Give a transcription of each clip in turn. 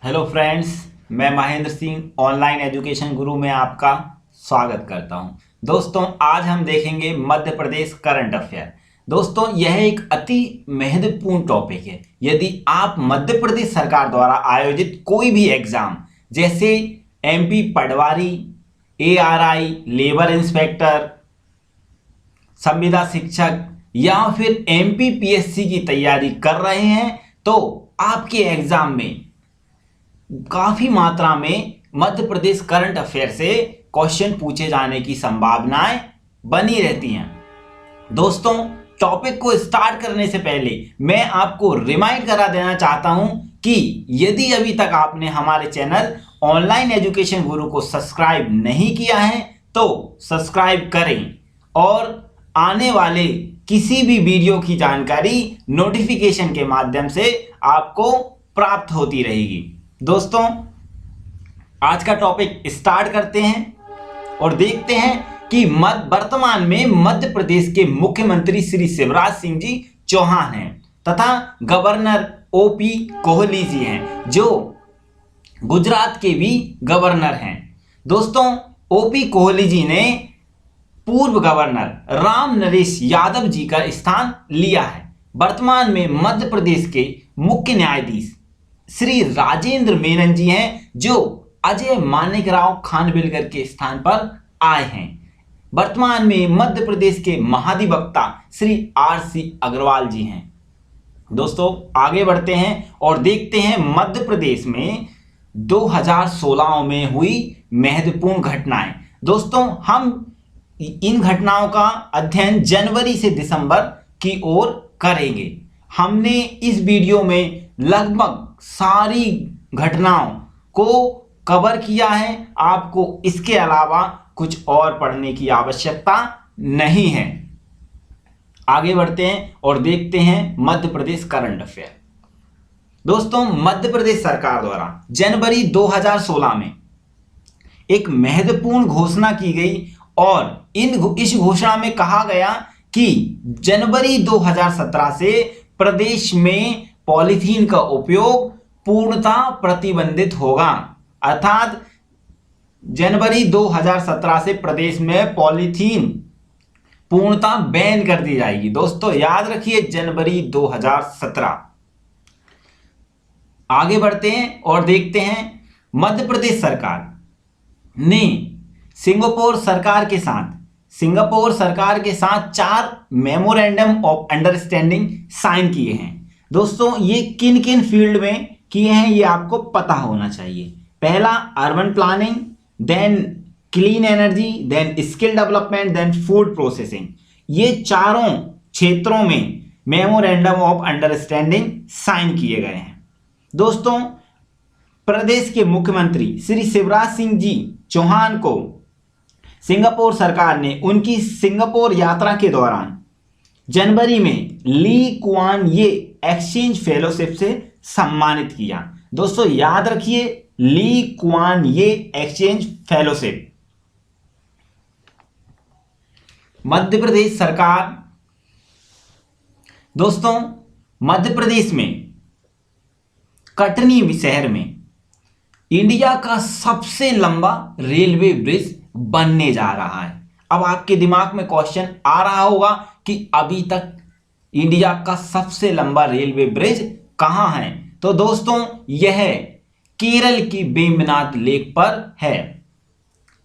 Hello friends, मैं Mahendra Singh online education गुरु में आपका स्वागत करता हूं। दोस्तों, आज हम देखेंगे मध्य प्रदेश करंट अफेयर। दोस्तों, यह एक अति महत्वपूर्ण टॉपिक है। यदि आप मध्य प्रदेश सरकार द्वारा आयोजित कोई भी एग्जाम जैसे एमपी पटवारी, एआरआई, लेबर इंस्पेक्टर, संविदा शिक्षक या फिर एमपीपीएससी की तैयारी कर रहे हैं तो आपके एग्जाम में काफी मात्रा में मध्य प्रदेश करंट अफेयर से क्वेश्चन पूछे जाने की संभावनाएं बनी रहती हैं। दोस्तों, टॉपिक को स्टार्ट करने से पहले मैं आपको रिमाइंड करा देना चाहता हूं कि यदि अभी तक आपने हमारे चैनल ऑनलाइन एजुकेशन गुरु को सब्सक्राइब नहीं किया है तो सब्सक्राइब करें और आने वाले किसी भी वीडियो की जानकारी नोटिफिकेशन के माध्यम से आपको प्राप्त होती रहेगी। दोस्तों, आज का टॉपिक स्टार्ट करते हैं और देखते हैं कि वर्तमान में मध्य प्रदेश के मुख्यमंत्री श्री शिवराज सिंह जी चौहान हैं तथा गवर्नर ओपी कोहली जी हैं, जो गुजरात के भी गवर्नर हैं। दोस्तों, ओपी कोहली जी ने पूर्व गवर्नर राम नरेश यादव जी का स्थान लिया है। वर्तमान में मध्य प्रदेश के मुख्य न्यायाधीश श्री राजेंद्र मेनन जी हैं, जो अजय मानिकराव खानविलकर के स्थान पर आए हैं। वर्तमान में मध्य प्रदेश के महाधिवक्ता श्री आरसी अग्रवाल जी हैं। दोस्तों, आगे बढ़ते हैं और देखते हैं मध्य प्रदेश में 2016 में हुई महत्वपूर्ण घटनाएं। दोस्तों, हम इन घटनाओं का अध्ययन जनवरी से दिसंबर की ओर करेंगे। हमने इस वीडियो में लगभग सारी घटनाओं को कवर किया है। आपको इसके अलावा कुछ और पढ़ने की आवश्यकता नहीं है। आगे बढ़ते हैं और देखते हैं मध्य प्रदेश करंट अफेयर। दोस्तों, मध्य प्रदेश सरकार द्वारा जनवरी 2016 में एक महत्वपूर्ण घोषणा की गई और इस घोषणा में कहा गया कि जनवरी 2017 से प्रदेश में पॉलीथीन का उपयोग पूर्णतः प्रतिबंधित होगा। अर्थात जनवरी 2017 से प्रदेश में पॉलीथीन पूर्णतः बैन कर दी जाएगी। दोस्तों, याद रखिए, जनवरी 2017। आगे बढ़ते हैं और देखते हैं मध्य प्रदेश सरकार ने सिंगापुर सरकार के साथ 4 मेमोरेंडम ऑफ अंडरस्टैंडिंग साइन किए हैं। दोस्तों, ये किन किन फील्ड में किए हैं ये आपको पता होना चाहिए। पहला, urban planning, then clean energy, then skill development, then food processing. ये चारों क्षेत्रों में मेमोरेंडम ऑफ अंडरस्टैंडिंग साइन किए गए हैं। दोस्तों, प्रदेश के मुख्यमंत्री श्री शिवराज सिंह जी चौहान को सिंगापुर सरकार ने उनकी सिंगापुर यात्रा के दौरान जनवरी में ली कुआन ये एक्सचेंज फेलोशिप से सम्मानित किया। दोस्तों, याद रखिए, ली कुआन ये एक्सचेंज फेलोशिप। मध्य प्रदेश सरकार, दोस्तों, मध्य प्रदेश में कटनी शहर में इंडिया का सबसे लंबा रेलवे ब्रिज बनने जा रहा है। अब आपके दिमाग में क्वेश्चन आ रहा होगा कि अभी तक इंडिया का सबसे लंबा रेलवे ब्रिज कहां है? तो दोस्तों, यह केरल की वेम्बनाथ लेक पर है।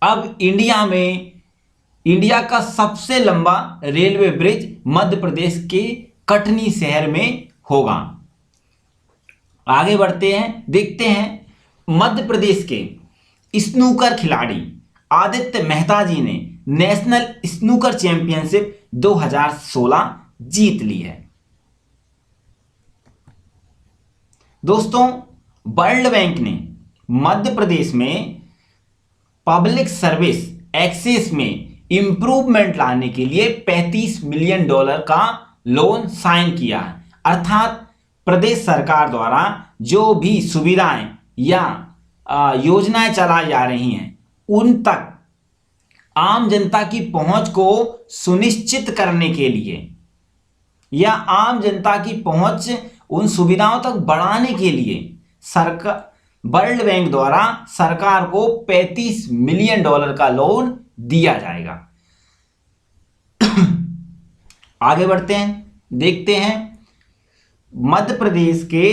अब इंडिया का सबसे लंबा रेलवे ब्रिज मध्य प्रदेश के कटनी शहर में होगा। आगे बढ़ते हैं, देखते हैं मध्य प्रदेश के स्नूकर खिलाड़ी आदित्य मेहता जी ने नेशनल स्नूकर चैंपियनशिप 2016 जीत ली है। दोस्तों, वर्ल्ड बैंक ने मध्य प्रदेश में पब्लिक सर्विस एक्सेस में इंप्रूवमेंट लाने के लिए $35 मिलियन का लोन साइन किया है। अर्थात प्रदेश सरकार द्वारा जो भी सुविधाएं या योजनाएं चलाई जा रही हैं उन तक आम जनता की पहुंच को सुनिश्चित करने के लिए या आम जनता की पहुंच उन सुविधाओं तक बढ़ाने के लिए वर्ल्ड बैंक द्वारा सरकार को $35 मिलियन का लोन दिया जाएगा। आगे बढ़ते हैं, देखते हैं मध्य प्रदेश के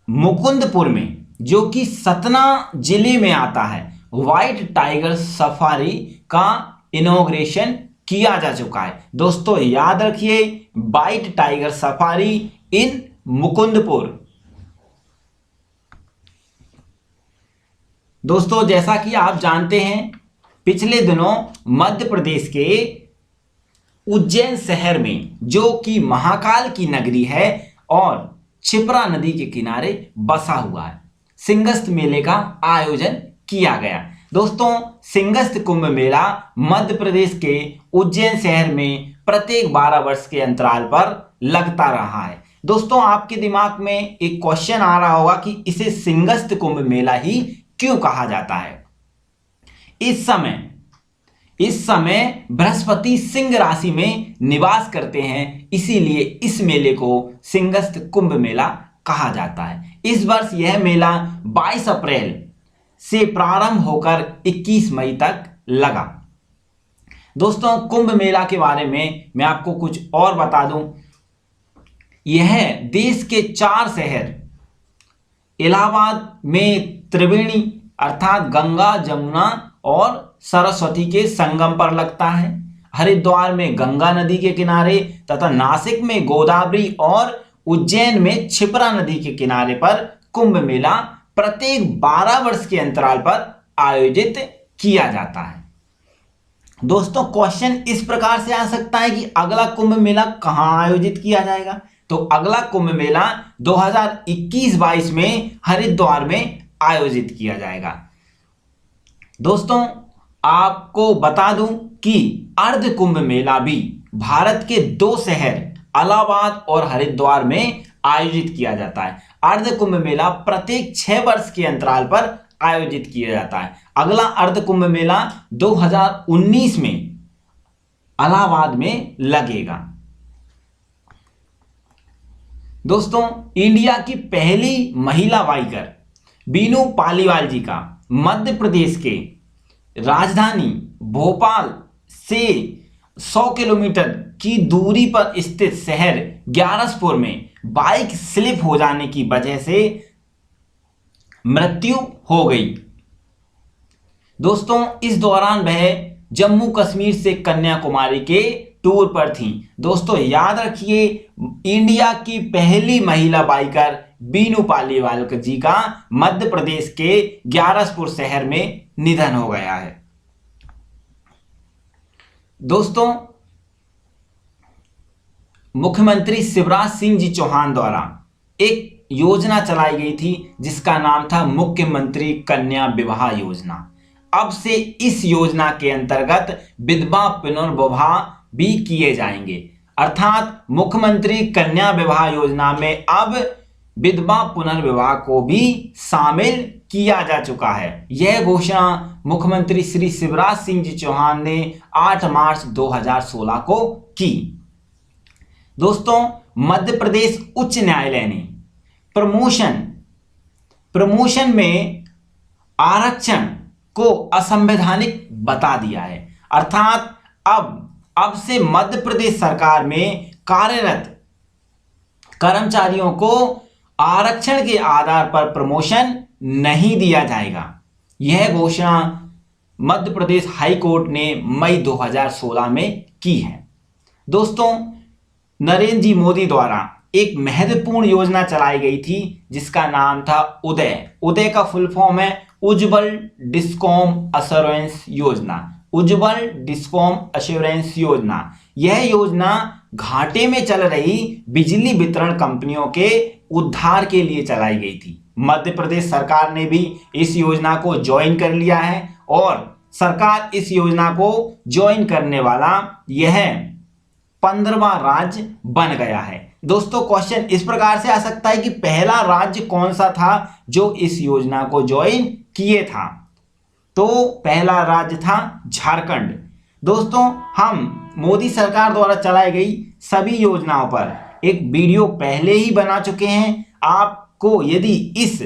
मुकुंदपुर में, जो कि सतना जिले में आता है, व्हाइट टाइगर सफारी का इनॉग्रेशन किया जा चुका है। दोस्तों याद रखिए, व्हाइट टाइगर सफारी इन मुकुंदपुर। दोस्तों जैसा कि आप जानते हैं, पिछले दिनों मध्य प्रदेश के उज्जैन शहर में, जो कि महाकाल की नगरी है और क्षिप्रा नदी के किनारे बसा हुआ है, सिंहस्थ मेले का आयोजन किया गया। दोस्तों सिंहस्थ कुंभ मेला मध्य प्रदेश के उज्जैन शहर में प्रत्येक 12 वर्ष के अंतराल पर लगता रहा है। दोस्तों आपके दिमाग में एक क्वेश्चन आ रहा होगा कि इसे सिंहस्थ कुंभ मेला ही क्यों कहा जाता है। इस समय बृहस्पति सिंह राशि में निवास करते हैं, इसीलिए इस मेले को सिंहस्थ कुंभ मेला कहा जाता है। इस वर्ष यह मेला 22 अप्रैल से प्रारंभ होकर 21 मई तक लगा। दोस्तों कुंभ मेला के बारे में मैं आपको कुछ और बता दूं। यह देश के 4 शहर इलाहाबाद में त्रिवेणी अर्थात गंगा, जमुना और सरस्वती के संगम पर लगता है, हरिद्वार में गंगा नदी के किनारे तथा नासिक में गोदावरी और उज्जैन में क्षिप्रा नदी के किनारे पर कुंभ मेला प्रत्येक 12 वर्ष के अंतराल पर आयोजित किया जाता है। दोस्तों क्वेश्चन इस प्रकार से आ सकता है कि अगला कुंभ मेला कहां आयोजित किया जाएगा। तो अगला कुंभ मेला 2021-22 में हरिद्वार में आयोजित किया जाएगा। दोस्तों आपको बता दूं कि अर्ध कुंभ मेला भी भारत के 2 शहर इलाहाबाद और हरिद्वार में आयोजित किया जाता है। अर्ध कुंभ मेला प्रत्येक 6 वर्ष के अंतराल पर आयोजित किया जाता है। अगला अर्ध कुंभ मेला 2019 में इलाहाबाद में लगेगा। दोस्तों इंडिया की पहली महिला बाइकर बीनू पालीवाल जी का मध्य प्रदेश के राजधानी भोपाल से 100 किलोमीटर की दूरी पर स्थित शहर ग्यारसपुर में बाइक स्लिप हो जाने की वजह से मृत्यु हो गई। दोस्तों इस दौरान वह जम्मू कश्मीर से कन्याकुमारी के टूर पर थी। दोस्तों याद रखिए, इंडिया की पहली महिला बाइकर बीनू पालीवाल जी का मध्य प्रदेश के ग्यारसपुर शहर में निधन हो गया है। दोस्तों मुख्यमंत्री शिवराज सिंह जी चौहान द्वारा एक योजना चलाई गई थी जिसका नाम था मुख्यमंत्री कन्या विवाह योजना। अब से इस योजना के अंतर्गत विधवा पुनर्विवाह भी किए जाएंगे, अर्थात मुख्यमंत्री कन्या विवाह योजना में अब विधवा पुनर्विवाह को भी शामिल किया जा चुका है। यह घोषणा मुख्यमंत्री श्री शिवराज सिंह जी चौहान ने 8 मार्च 2016 को की। दोस्तों मध्य प्रदेश उच्च न्यायालय ने प्रमोशन में आरक्षण को असंवैधानिक बता दिया है, अर्थात अब से मध्य प्रदेश सरकार में कार्यरत कर्मचारियों को आरक्षण के आधार पर प्रमोशन नहीं दिया जाएगा। यह घोषणा मध्य प्रदेश हाई कोर्ट ने मई 2016 में की है। दोस्तों नरेंद्र जी मोदी द्वारा एक महत्वपूर्ण योजना चलाई गई थी जिसका नाम था उदय का फुल फॉर्म है उज्ज्वल डिस्कॉम अश्योरेंस योजना। उज्ज्वल डिस्कॉम अश्योरेंस योजना, यह योजना घाटे में चल रही बिजली वितरण कंपनियों के उद्धार के लिए चलाई गई थी। मध्य प्रदेश सरकार ने भी इस योजना को ज्वाइन कर लिया है और सरकार इस योजना को ज्वाइन करने वाला यह 15वां राज्य बन गया है। दोस्तों क्वेश्चन इस प्रकार से आ सकता है कि पहला राज्य कौन सा था जो इस योजना को ज्वाइन किए था। तो पहला राज्य था झारखंड। दोस्तों हम मोदी सरकार द्वारा चलाई गई सभी योजनाओं पर एक वीडियो पहले ही बना चुके हैं, आप आपको यदि इस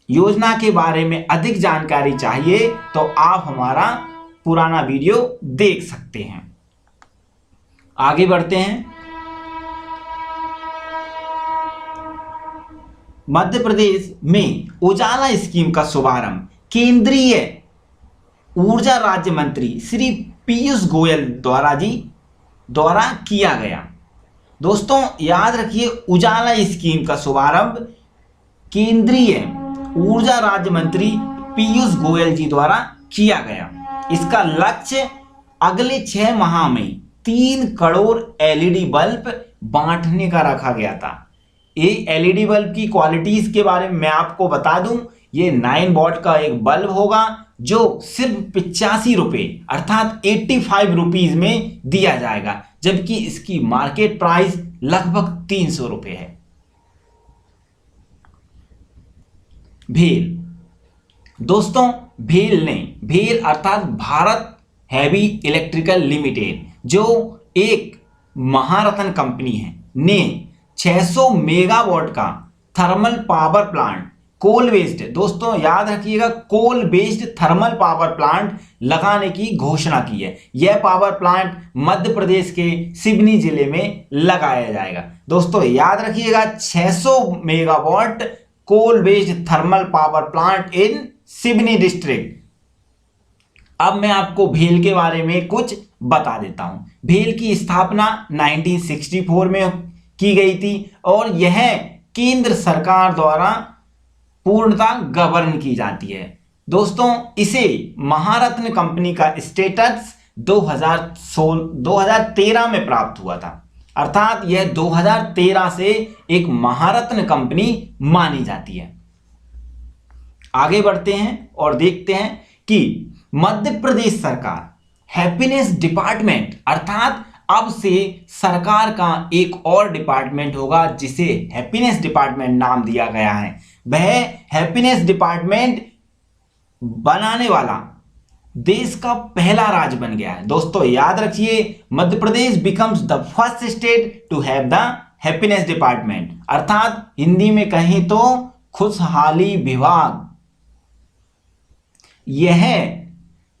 योजना के बारे में अधिक जानकारी चाहिए तो आप हमारा पुराना वीडियो देख सकते हैं। आगे बढ़ते हैं। मध्य प्रदेश में उजाला स्कीम का शुभारंभ केंद्रीय ऊर्जा राज्य मंत्री श्री पीयूष गोयल द्वारा किया गया। दोस्तों याद रखिए, उजाला स्कीम का शुभारंभ केंद्रीय ऊर्जा राज्य मंत्री पीयूष गोयल जी द्वारा किया गया। इसका लक्ष्य अगले 6 माह में 3 करोड़ एलईडी बल्ब बांटने का रखा गया था। ये एलईडी बल्ब की क्वालिटीज के बारे में मैं आपको बता दूं, ये 9 वॉट का एक बल्ब होगा जो सिर्फ 85 रुपये अर्थात 85 रुपीज में दिया जाएगा, जबकि इसकी मार्केट प्राइस लगभग 300 रुपये है। भेल, दोस्तों भेल अर्थात भारत हैवी इलेक्ट्रिकल लिमिटेड जो एक महारत्न कंपनी है ने 600 मेगावाट का thermal power plant coal based, दोस्तों याद रखिएगा, coal based thermal power plant लगाने की घोषणा की है। यह पावर प्लांट मध्य प्रदेश के सिवनी जिले में लगाया जाएगा। दोस्तों याद रखिएगा, 600 megawatt coal based thermal power plant in Seoni district. अब मैं आपको भेल के बारे में कुछ बता देता हूं। भेल की स्थापना 1964 में की गई थी और यह केंद्र सरकार द्वारा पूर्णतः गवर्न की जाती है। दोस्तों इसे महारत्न कंपनी का स्टेटस 2013 में प्राप्त हुआ था, अर्थात यह 2013 से एक महारत्न कंपनी मानी जाती है। आगे बढ़ते हैं और देखते हैं कि मध्य प्रदेश सरकार हैप्पीनेस डिपार्टमेंट, अर्थात अब से सरकार का एक और डिपार्टमेंट होगा जिसे हैप्पीनेस डिपार्टमेंट नाम दिया गया है। वह हैप्पीनेस डिपार्टमेंट बनाने वाला देश का पहला राज्य बन गया है। दोस्तों याद रखिए, Madhya Pradesh becomes the first state to have the happiness department, अर्थात हिंदी में कहें तो खुशहाली विभाग।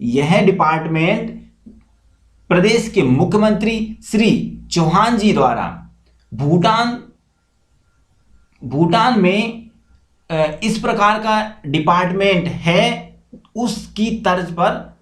यह डिपार्टमेंट प्रदेश के मुख्यमंत्री श्री चौहान जी द्वारा भूटान में इस प्रकार का डिपार्टमेंट है उसकी तर्ज पर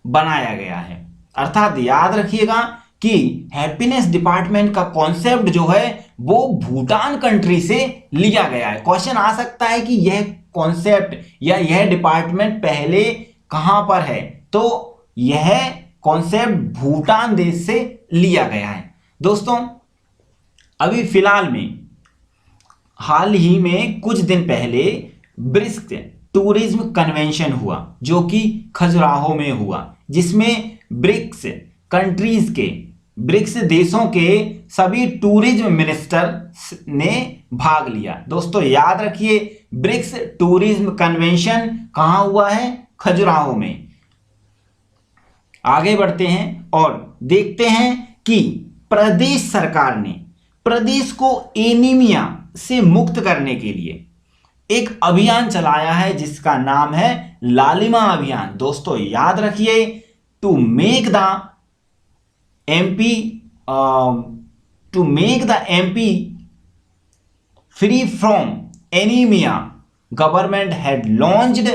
बनाया गया है। अर्थात याद रखिएगा कि हैप्पीनेस डिपार्टमेंट का कॉन्सेप्ट जो है वो भूटान कंट्री से लिया गया है। क्वेश्चन आ सकता है कि यह कॉन्सेप्ट या यह डिपार्टमेंट पहले कहां पर है, तो यह कॉन्सेप्ट भूटान देश से लिया गया है। दोस्तों अभी फिलहाल में हाल ही में कुछ दिन पहले ब्रिक्स टूरिज्म कन्वेंशन हुआ जो कि खजुराहो में हुआ, जिसमें ब्रिक्स देशों के सभी टूरिज्म मिनिस्टर ने भाग लिया। दोस्तों याद रखिए, ब्रिक्स टूरिज्म कन्वेंशन कहां हुआ है? खजुराहो में। आगे बढ़ते हैं और देखते हैं कि प्रदेश सरकार ने प्रदेश को एनीमिया से मुक्त करने के लिए एक अभियान चलाया है जिसका नाम है लालिमा अभियान। दोस्तों याद रखिए, to make the MP free from anaemia, government had launched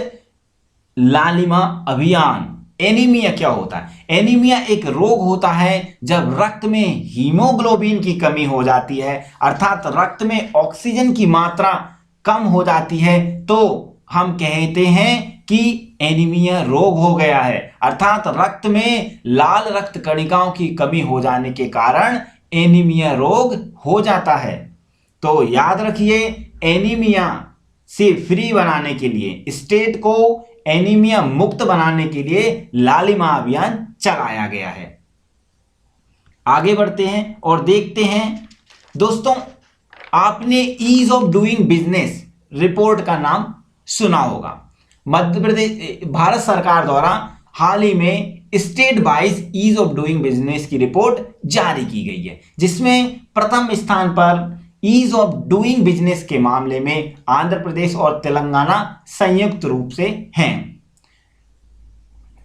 Lalima अभियान। एनीमिया क्या होता है? एनीमिया एक रोग होता है जब रक्त में हीमोग्लोबिन की कमी हो जाती है, अर्थात रक्त में ऑक्सीजन की मात्रा कम हो जाती है, तो हम कहते हैं कि एनीमिया रोग हो गया है। अर्थात रक्त में लाल रक्त कणिकाओं की कमी हो जाने के कारण एनीमिया रोग हो जाता है। तो याद रखिए, एनीमिया से फ्री बनाने के लिए, स्टेट को एनीमिया मुक्त बनाने के लिए लालिमा अभियान चलाया गया है। आगे बढ़ते हैं और देखते हैं। दोस्तों आपने ease of doing business report का नाम सुना होगा। मध्य प्रदेश भारत सरकार द्वारा हाल ही में state wise ease of doing business की रिपोर्ट जारी की गई है, जिसमें प्रथम स्थान पर ईज ऑफ डूइंग बिजनेस के मामले में आंध्र प्रदेश और तेलंगाना संयुक्त रूप से हैं।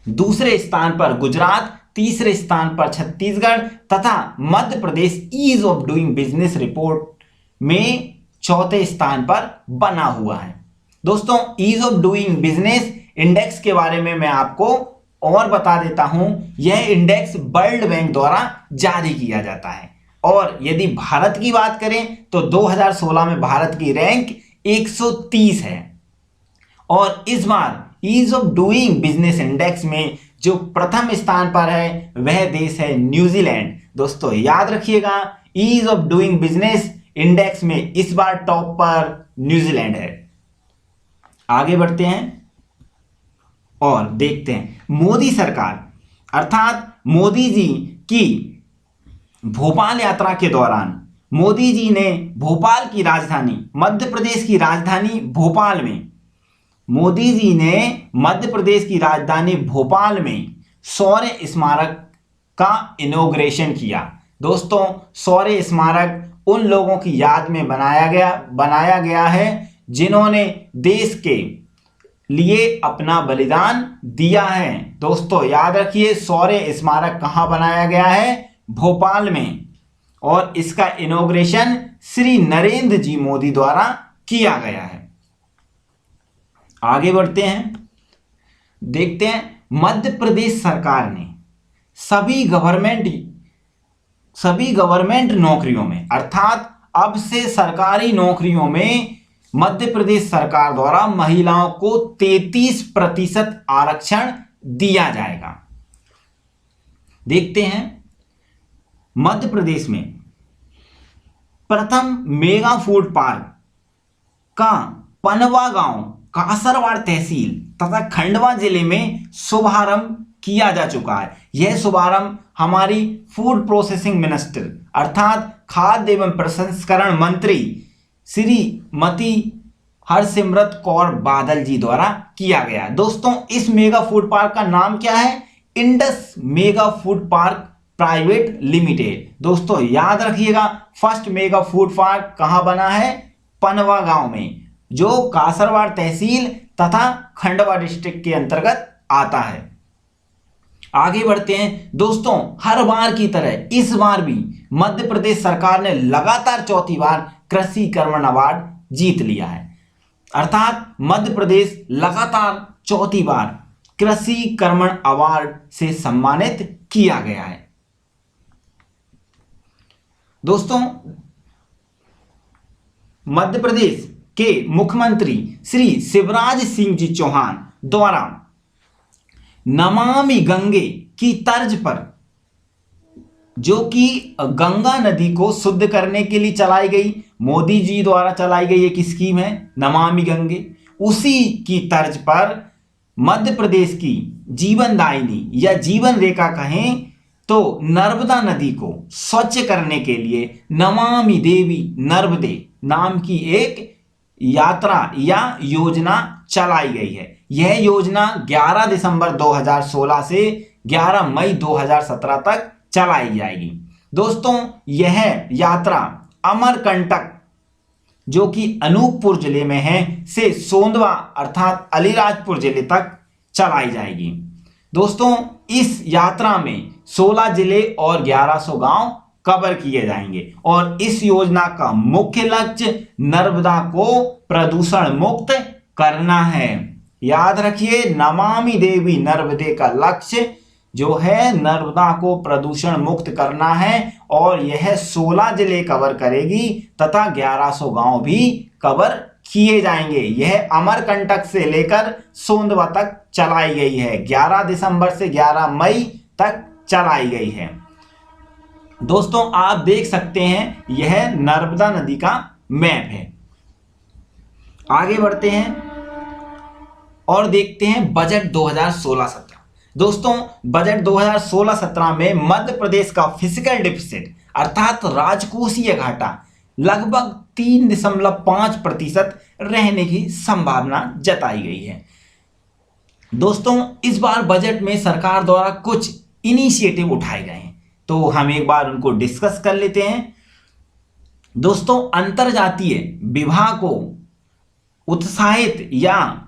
दूसरे स्थान पर गुजरात, तीसरे स्थान पर छत्तीसगढ़ तथा Madhya Pradesh ease of doing business report में चौथे स्थान पर बना हुआ है। दोस्तों, ease of doing business index के बारे में मैं आपको और बता देता हूं। यह इंडेक्स वर्ल्ड बैंक द्वारा जारी किया जाता है और यदि भारत की बात करें तो 2016 में भारत की रैंक 130 है और इस बार ease of doing business index में जो प्रथम स्थान पर है वह देश है न्यूजीलैंड। दोस्तों याद रखिएगा, ease of doing business index में इस बार टॉप पर न्यूजीलैंड है। आगे बढ़ते हैं और देखते हैं मोदी सरकार अर्थात मोदी जी की भोपाल यात्रा के दौरान मोदी जी ने भोपाल की राजधानी, मध्य प्रदेश की राजधानी भोपाल में, मोदी जी ने मध्य प्रदेश की राजधानी भोपाल में शौर्य स्मारक का इनॉग्रेशन किया। दोस्तों, शौर्य स्मारक उन लोगों की याद में बनाया गया है जिन्होंने देश के लिए अपना बलिदान दिया है। दोस्तों याद रखिए, शौर्य स्मारक कहां बनाया गया है? भोपाल में, और इसका इनॉग्रेशन श्री नरेंद्र जी मोदी द्वारा किया गया है। आगे बढ़ते हैं, देखते हैं मध्य प्रदेश सरकार ने सभी गवर्नमेंट नौकरियों में अर्थात अब से सरकारी नौकरियों में मध्य प्रदेश सरकार द्वारा महिलाओं को 33% आरक्षण दिया जाएगा। देखते हैं मध्य प्रदेश में प्रथम मेगा फूड पार्क का पनवा गांव, कासरवाड़ तहसील तथा खंडवा जिले में शुभारंभ किया जा चुका है। यह शुभारंभ हमारी फूड प्रोसेसिंग मिनिस्टर अर्थात खाद्य एवं प्रसंस्करण मंत्री श्रीमती हरसिमरत कौर बादल जी द्वारा किया गया। दोस्तों, इस मेगा फूड पार्क का नाम क्या है? Indus mega food park private limited. दोस्तों याद रखिएगा, फर्स्ट मेगा फूड पार्क कहां बना है? पनवा गांव में, जो कासरवाड़ तहसील तथा खंडवा डिस्ट्रिक्ट के अंतर्गत आता है। आगे बढ़ते हैं दोस्तों, हर बार की तरह इस बार भी मध्य प्रदेश सरकार ने लगातार चौथी बार कृषि कर्मण अवार्ड जीत लिया है। अर्थात मध्य प्रदेश लगातार चौथी बार कृषि कर्मण अवार्ड से सम्मानित किया गया है। दोस्तों, मध्य प्रदेश के मुख्यमंत्री श्री शिवराज सिंह जी चौहान द्वारा नमामि गंगे की तर्ज पर, जो कि गंगा नदी को शुद्ध करने के लिए चलाई गई, मोदी जी द्वारा चलाई गई एक स्कीम है नमामि गंगे, उसी की तर्ज पर मध्य प्रदेश की जीवनदायिनी या जीवन रेखा कहें तो नर्मदा नदी को स्वच्छ करने के लिए नमामि देवी नर्मदे नाम की एक यात्रा या योजना चलाई गई है। यह योजना 11 दिसंबर 2016 से 11 मई 2017 तक चलाई जाएगी। दोस्तों, यह यात्रा अमरकंटक, जो कि अनूपपुर जिले में है, से सोंदवा अर्थात अलीराजपुर जिले तक चलाई जाएगी। दोस्तों, इस यात्रा में 16 जिले और 1100 गांव कवर किए जाएंगे और इस योजना का मुख्य लक्ष्य नर्मदा को प्रदूषण मुक्त करना है। याद रखिए, नमामि देवी नर्मदे का लक्ष्य जो है नर्मदा को प्रदूषण मुक्त करना है और यह 16 जिले कवर करेगी तथा 1100 गांव भी कवर किए जाएंगे। यह अमरकंटक से लेकर सोंदवा तक चलाई गई है। 11 दिसंबर से 11 मई तक चलाई गई है। दोस्तों, आप देख सकते हैं यह नर्मदा नदी का मैप है। आगे बढ़ते हैं और देखते हैं बजट 2016-17। दोस्तों, बजट 2016-17 में मध्य प्रदेश का फिजिकल डिफिसिट अर्थात राजकोषीय घाटा लगभग 3.5% रहने की संभावना जताई गई है। दोस्तों, इस बार बजट में सरकार द्वारा कुछ इनिशिएटिव उठाए गए हैं, तो हम एक बार उनको डिस्कस कर लेते हैं। दोस्तों अंतरजातीय विवाह को उत्साहित या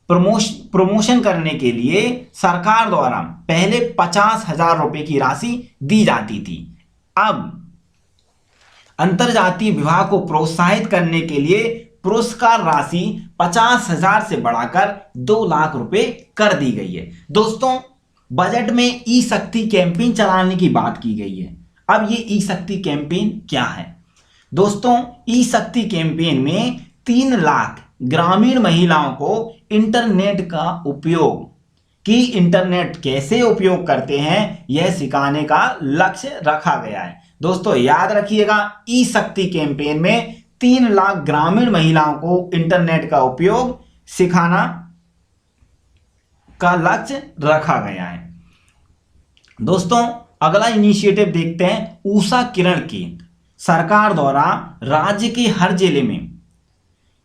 प्रमोशन करने के लिए सरकार द्वारा पहले 50,000 रुपए की राशि दी जाती थी। अब अंतरजातीय विवाह को प्रोत्साहित करने के लिए पुरस्कार राशि 50,000 से बढ़ाकर 2 लाख रुपए कर दी गई है। दोस्तों बजट में ई शक्ति कैंपेन चलाने की बात की गई है। अब ये ई शक्ति कैंपेन क्या है? दोस्तों ई शक्ति कैंपेन में 3 लाख ग्रामीण महिलाओं को इंटरनेट का उपयोग कि इंटरनेट कैसे उपयोग करते हैं यह सिखाने का लक्ष्य रखा गया है। दोस्तों याद रखिएगा, ई शक्ति कैंपेन में 3 लाख ग्रामीण महिलाओं को इंटरनेट का उपयोग सिखाना का लक्ष्य रखा गया है। दोस्तों अगला इनिशिएटिव देखते हैं, ऊषा किरण केंद्र। सरकार द्वारा राज्य के हर जिले में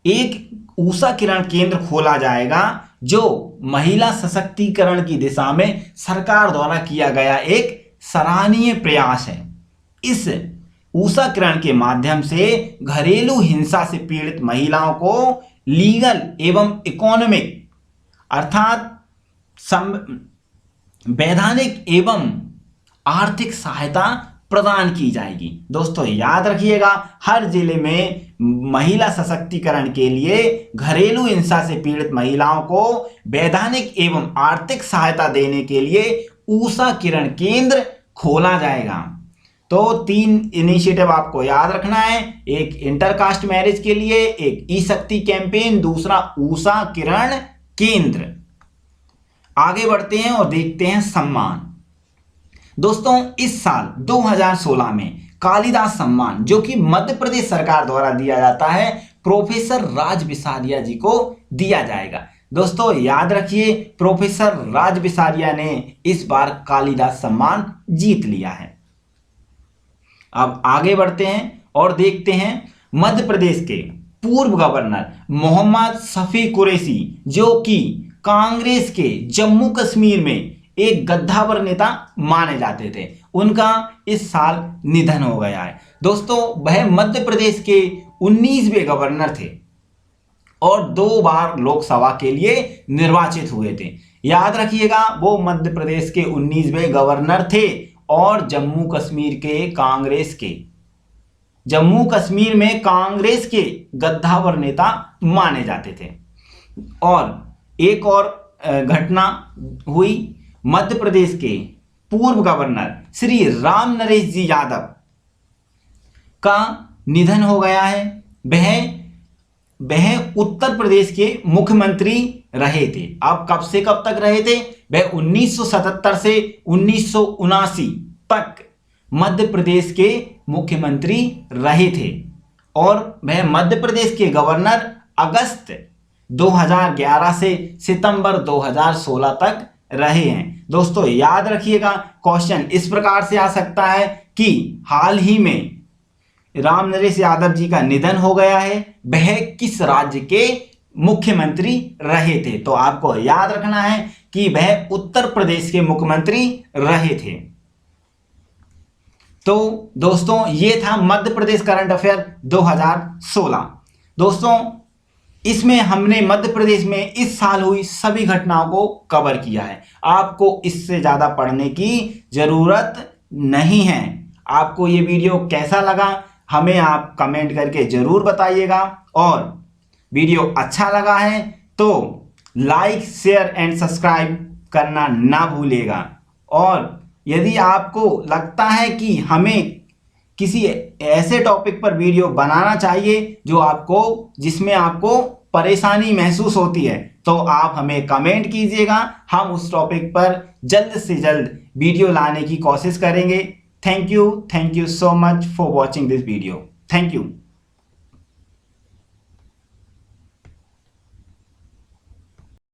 एक ऊषा किरण केंद्र खोला जाएगा, जो महिला सशक्तिकरण की दिशा में सरकार द्वारा किया गया एक सराहनीय प्रयास है। इस ऊषा किरण के माध्यम से घरेलू हिंसा से पीड़ित महिलाओं को लीगल एवं इकोनॉमिक अर्थात वैधानिक एवं आर्थिक सहायता प्रदान की जाएगी। दोस्तों याद रखिएगा, हर जिले में महिला सशक्तिकरण के लिए घरेलू हिंसा से पीड़ित महिलाओं को वैधानिक एवं आर्थिक सहायता देने के लिए ऊषा किरण केंद्र खोला जाएगा। तो 3 इनिशिएटिव आपको याद रखना है, एक इंटरकास्ट मैरिज के लिए, एक ई शक्ति कैंपेन, दूसरा ऊषा किरण केंद्र। आगे बढ़ते हैं और देखते हैं सम्मान। दोस्तों इस साल 2016 में कालिदास सम्मान, जो कि मध्य प्रदेश सरकार द्वारा दिया जाता है, प्रोफेसर राज बिसारिया जी को दिया जाएगा। दोस्तों याद रखिए, प्रोफेसर राज बिसारिया ने इस बार कालिदास सम्मान जीत लिया है। अब आगे बढ़ते हैं और देखते हैं मध्य प्रदेश के पूर्व गवर्नर मोहम्मद शफी कुरैशी, जो कि कांग्रेस के जम्मू कश्मीर में एक गद्दावर नेता माने जाते थे, उनका इस साल निधन हो गया है। दोस्तों वह मध्य प्रदेश के 19वें गवर्नर थे और 2 बार लोकसभा के लिए निर्वाचित हुए थे। याद रखिएगा, वो मध्य प्रदेश के 19वें गवर्नर थे और जम्मू कश्मीर में कांग्रेस के गद्दावर नेता माने जाते थे। और एक और घटना हुई, मध्य प्रदेश के पूर्व गवर्नर श्री राम नरेश जी यादव का निधन हो गया है। वह उत्तर प्रदेश के मुख्यमंत्री रहे थे। अब कब से कब तक रहे थे? वह 1977 से 1979 तक मध्य प्रदेश के मुख्यमंत्री रहे थे और वह मध्य प्रदेश के गवर्नर अगस्त 2011 से सितंबर 2016 तक रहे हैं। दोस्तों याद रखिएगा, क्वेश्चन इस प्रकार से आ सकता है कि हाल ही में राम नरेश यादव जी का निधन हो गया है, वह किस राज्य के मुख्यमंत्री रहे थे? तो आपको याद रखना है कि वह उत्तर प्रदेश के मुख्यमंत्री रहे थे। तो दोस्तों ये था मध्य प्रदेश करंट अफेयर 2016। दोस्तों इसमें हमने मध्य प्रदेश में इस साल हुई सभी घटनाओं को कवर किया है। आपको इससे ज़्यादा पढ़ने की ज़रूरत नहीं है। आपको ये वीडियो कैसा लगा हमें आप कमेंट करके ज़रूर बताइएगा, और वीडियो अच्छा लगा है तो लाइक शेयर एंड सब्सक्राइब करना ना भूलिएगा। और यदि आपको लगता है कि हमें किसी ऐसे टॉपिक पर वीडियो बनाना चाहिए जिसमें आपको परेशानी महसूस होती है, तो आप हमें कमेंट कीजिएगा। हम उस टॉपिक पर जल्द से जल्द वीडियो लाने की कोशिश करेंगे। Thank you so much for watching this video. Thank you.